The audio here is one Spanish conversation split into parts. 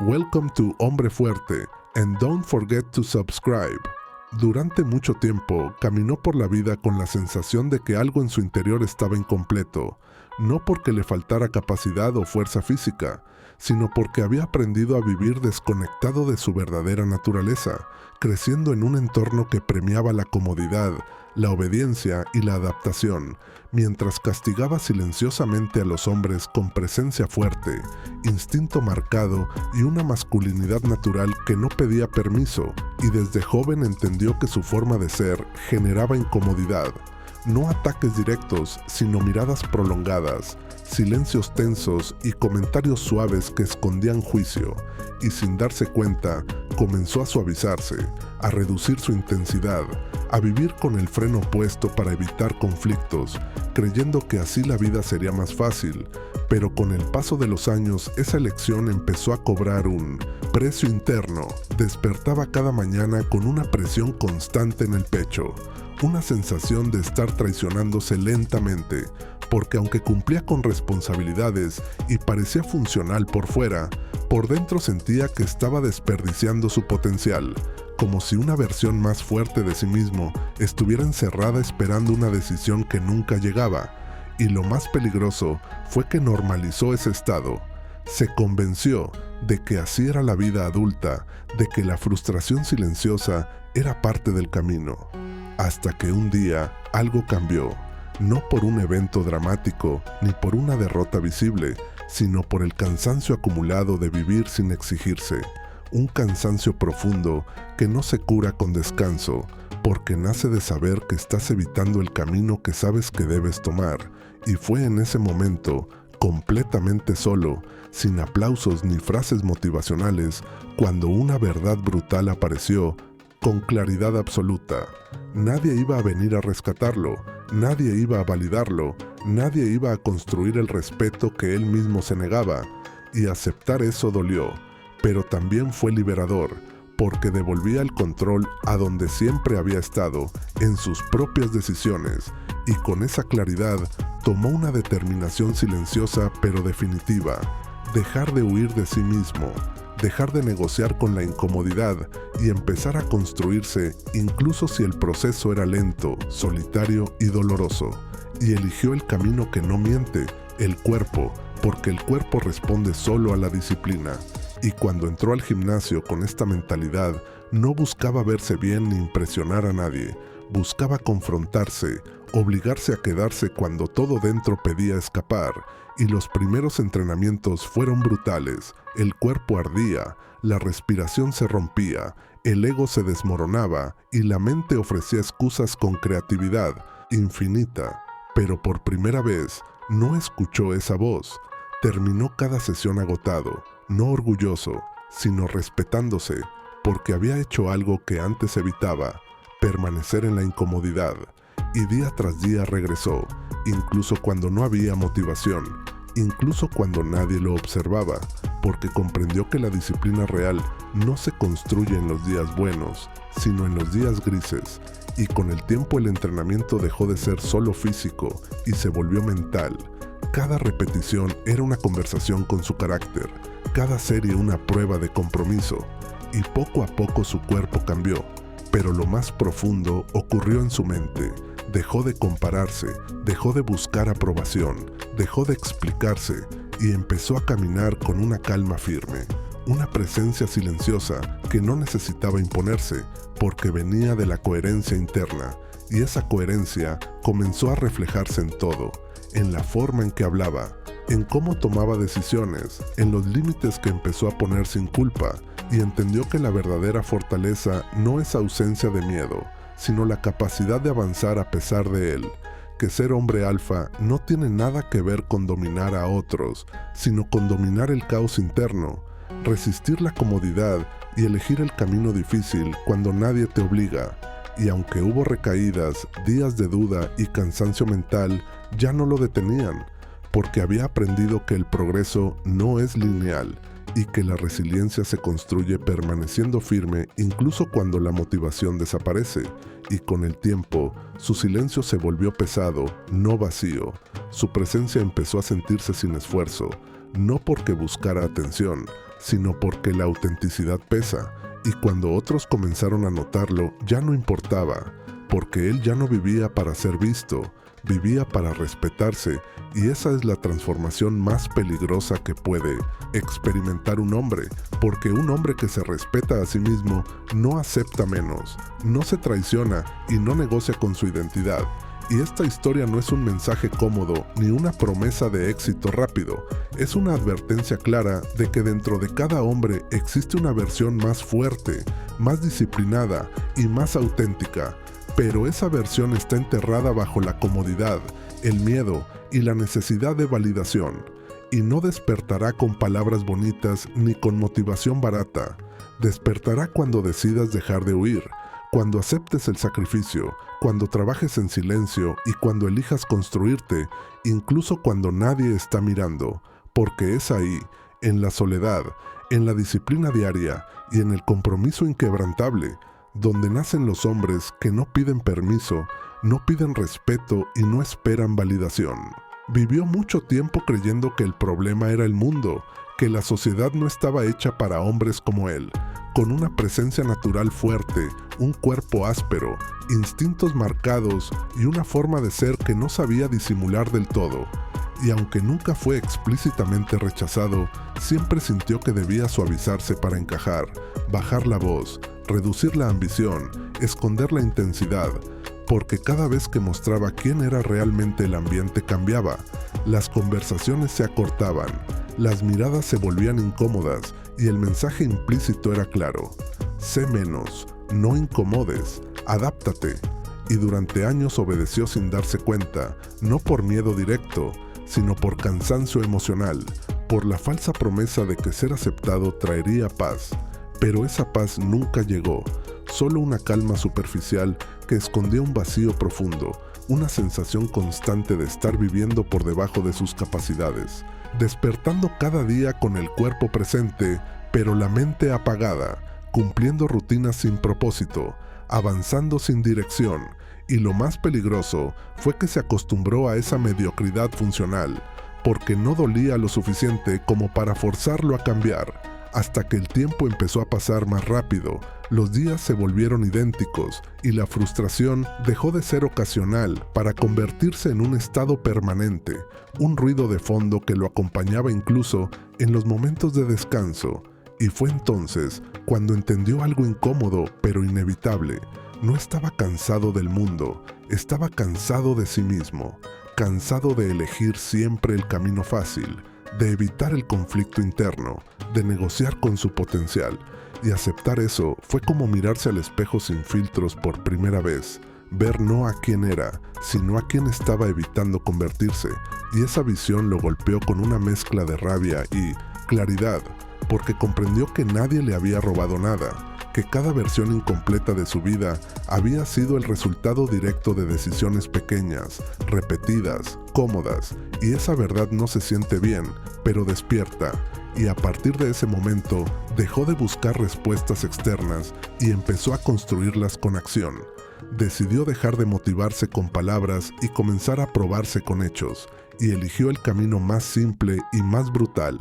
Welcome to Hombre Fuerte, and don't forget to subscribe. Durante mucho tiempo, caminó por la vida con la sensación de que algo en su interior estaba incompleto, no porque le faltara capacidad o fuerza física, sino porque había aprendido a vivir desconectado de su verdadera naturaleza, creciendo en un entorno que premiaba la comodidad, la obediencia y la adaptación, mientras castigaba silenciosamente a los hombres con presencia fuerte, instinto marcado y una masculinidad natural que no pedía permiso, y desde joven entendió que su forma de ser generaba incomodidad. No ataques directos, sino miradas prolongadas, silencios tensos y comentarios suaves que escondían juicio, y sin darse cuenta, comenzó a suavizarse, a reducir su intensidad, a vivir con el freno puesto para evitar conflictos, creyendo que así la vida sería más fácil, pero con el paso de los años esa elección empezó a cobrar un precio interno. Despertaba cada mañana con una presión constante en el pecho, una sensación de estar traicionándose lentamente, porque aunque cumplía con responsabilidades y parecía funcional por fuera, por dentro sentía que estaba desperdiciando su potencial, como si una versión más fuerte de sí mismo estuviera encerrada esperando una decisión que nunca llegaba. Y lo más peligroso fue que normalizó ese estado. Se convenció de que así era la vida adulta, de que la frustración silenciosa era parte del camino. Hasta que un día algo cambió, no por un evento dramático ni por una derrota visible, sino por el cansancio acumulado de vivir sin exigirse. Un cansancio profundo que no se cura con descanso, porque nace de saber que estás evitando el camino que sabes que debes tomar. Y fue en ese momento, completamente solo, sin aplausos ni frases motivacionales, cuando una verdad brutal apareció, con claridad absoluta. Nadie iba a venir a rescatarlo, nadie iba a validarlo, nadie iba a construir el respeto que él mismo se negaba, y aceptar eso dolió. Pero también fue liberador, porque devolvía el control a donde siempre había estado, en sus propias decisiones, y con esa claridad tomó una determinación silenciosa pero definitiva: dejar de huir de sí mismo, dejar de negociar con la incomodidad y empezar a construirse, incluso si el proceso era lento, solitario y doloroso. Y eligió el camino que no miente, el cuerpo, porque el cuerpo responde solo a la disciplina. Y cuando entró al gimnasio con esta mentalidad, no buscaba verse bien ni impresionar a nadie, buscaba confrontarse, obligarse a quedarse cuando todo dentro pedía escapar, y los primeros entrenamientos fueron brutales. El cuerpo ardía, la respiración se rompía, el ego se desmoronaba y la mente ofrecía excusas con creatividad infinita. Pero por primera vez no escuchó esa voz. Terminó cada sesión agotado, no orgulloso, sino respetándose, porque había hecho algo que antes evitaba: permanecer en la incomodidad. Y día tras día regresó, incluso cuando no había motivación, incluso cuando nadie lo observaba, porque comprendió que la disciplina real no se construye en los días buenos, sino en los días grises. Y con el tiempo el entrenamiento dejó de ser solo físico y se volvió mental. Cada repetición era una conversación con su carácter, cada serie una prueba de compromiso, y poco a poco su cuerpo cambió, pero lo más profundo ocurrió en su mente. Dejó de compararse, dejó de buscar aprobación, dejó de explicarse y empezó a caminar con una calma firme, una presencia silenciosa que no necesitaba imponerse porque venía de la coherencia interna, y esa coherencia comenzó a reflejarse en todo, en la forma en que hablaba, en cómo tomaba decisiones, en los límites que empezó a poner sin culpa, y entendió que la verdadera fortaleza no es ausencia de miedo, sino la capacidad de avanzar a pesar de él, que ser hombre alfa no tiene nada que ver con dominar a otros, sino con dominar el caos interno, resistir la comodidad y elegir el camino difícil cuando nadie te obliga. Y aunque hubo recaídas, días de duda y cansancio mental, ya no lo detenían, porque había aprendido que el progreso no es lineal, y que la resiliencia se construye permaneciendo firme incluso cuando la motivación desaparece. Y con el tiempo, su silencio se volvió pesado, no vacío. Su presencia empezó a sentirse sin esfuerzo, no porque buscara atención, sino porque la autenticidad pesa, y cuando otros comenzaron a notarlo, ya no importaba, porque él ya no vivía para ser visto, vivía para respetarse, y esa es la transformación más peligrosa que puede experimentar un hombre, porque un hombre que se respeta a sí mismo no acepta menos, no se traiciona y no negocia con su identidad. Y esta historia no es un mensaje cómodo ni una promesa de éxito rápido, es una advertencia clara de que dentro de cada hombre existe una versión más fuerte, más disciplinada y más auténtica, pero esa versión está enterrada bajo la comodidad, el miedo y la necesidad de validación, y no despertará con palabras bonitas ni con motivación barata. Despertará cuando decidas dejar de huir, cuando aceptes el sacrificio, cuando trabajes en silencio y cuando elijas construirte, incluso cuando nadie está mirando, porque es ahí, en la soledad, en la disciplina diaria y en el compromiso inquebrantable, donde nacen los hombres que no piden permiso, no piden respeto y no esperan validación. Vivió mucho tiempo creyendo que el problema era el mundo, que la sociedad no estaba hecha para hombres como él, con una presencia natural fuerte, un cuerpo áspero, instintos marcados y una forma de ser que no sabía disimular del todo. Y aunque nunca fue explícitamente rechazado, siempre sintió que debía suavizarse para encajar, bajar la voz, reducir la ambición, esconder la intensidad, porque cada vez que mostraba quién era realmente el ambiente cambiaba, las conversaciones se acortaban, las miradas se volvían incómodas y el mensaje implícito era claro: sé menos, no incomodes, adáptate. Y durante años obedeció sin darse cuenta, no por miedo directo, sino por cansancio emocional, por la falsa promesa de que ser aceptado traería paz. Pero esa paz nunca llegó, solo una calma superficial que escondía un vacío profundo, una sensación constante de estar viviendo por debajo de sus capacidades, despertando cada día con el cuerpo presente, pero la mente apagada, cumpliendo rutinas sin propósito, avanzando sin dirección, y lo más peligroso fue que se acostumbró a esa mediocridad funcional, porque no dolía lo suficiente como para forzarlo a cambiar, hasta que el tiempo empezó a pasar más rápido, los días se volvieron idénticos y la frustración dejó de ser ocasional para convertirse en un estado permanente, un ruido de fondo que lo acompañaba incluso en los momentos de descanso. Y fue entonces cuando entendió algo incómodo pero inevitable. No estaba cansado del mundo, estaba cansado de sí mismo, cansado de elegir siempre el camino fácil, de evitar el conflicto interno, de negociar con su potencial. Y aceptar eso fue como mirarse al espejo sin filtros por primera vez, ver no a quién era, sino a quién estaba evitando convertirse, y esa visión lo golpeó con una mezcla de rabia y claridad, porque comprendió que nadie le había robado nada, que cada versión incompleta de su vida había sido el resultado directo de decisiones pequeñas, repetidas, cómodas, y esa verdad no se siente bien, pero despierta, y a partir de ese momento dejó de buscar respuestas externas y empezó a construirlas con acción. Decidió dejar de motivarse con palabras y comenzar a probarse con hechos, y eligió el camino más simple y más brutal: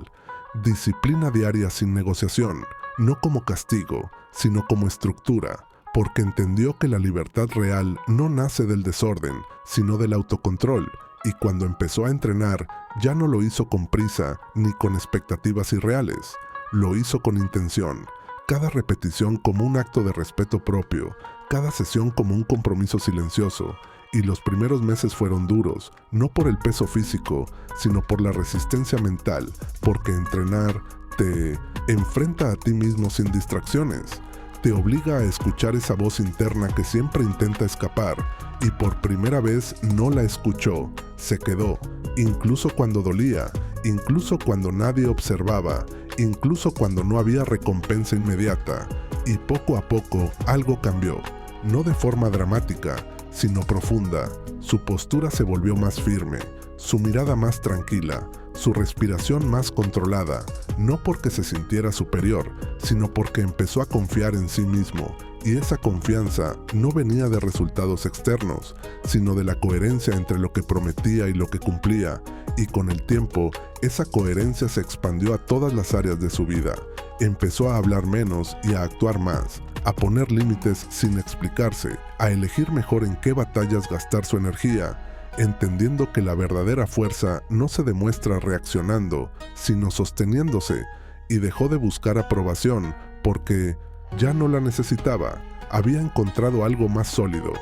disciplina diaria sin negociación, no como castigo, sino como estructura, porque entendió que la libertad real no nace del desorden, sino del autocontrol, y cuando empezó a entrenar, ya no lo hizo con prisa ni con expectativas irreales, lo hizo con intención, cada repetición como un acto de respeto propio, cada sesión como un compromiso silencioso, y los primeros meses fueron duros, no por el peso físico, sino por la resistencia mental, porque entrenar te enfrenta a ti mismo sin distracciones, te obliga a escuchar esa voz interna que siempre intenta escapar, y por primera vez no la escuchó, se quedó, incluso cuando dolía, incluso cuando nadie observaba, incluso cuando no había recompensa inmediata, y poco a poco algo cambió, no de forma dramática, sino profunda. Su postura se volvió más firme, su mirada más tranquila, su respiración más controlada, no porque se sintiera superior, sino porque empezó a confiar en sí mismo, y esa confianza no venía de resultados externos, sino de la coherencia entre lo que prometía y lo que cumplía, y con el tiempo, esa coherencia se expandió a todas las áreas de su vida. Empezó a hablar menos y a actuar más, a poner límites sin explicarse, a elegir mejor en qué batallas gastar su energía, entendiendo que la verdadera fuerza no se demuestra reaccionando, sino sosteniéndose, y dejó de buscar aprobación porque ya no la necesitaba. Había encontrado algo más sólido,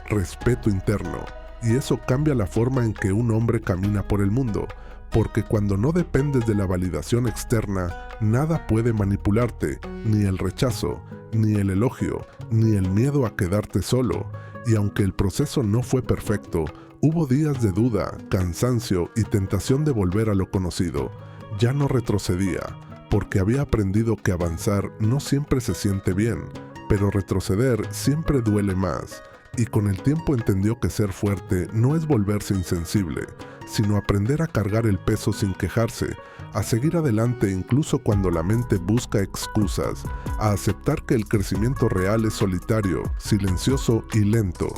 respeto interno, y eso cambia la forma en que un hombre camina por el mundo, porque cuando no dependes de la validación externa, nada puede manipularte, ni el rechazo, ni el elogio, ni el miedo a quedarte solo. Y aunque el proceso no fue perfecto, hubo días de duda, cansancio y tentación de volver a lo conocido. Ya no retrocedía, porque había aprendido que avanzar no siempre se siente bien, pero retroceder siempre duele más. Y con el tiempo entendió que ser fuerte no es volverse insensible, sino aprender a cargar el peso sin quejarse, a seguir adelante incluso cuando la mente busca excusas, a aceptar que el crecimiento real es solitario, silencioso y lento.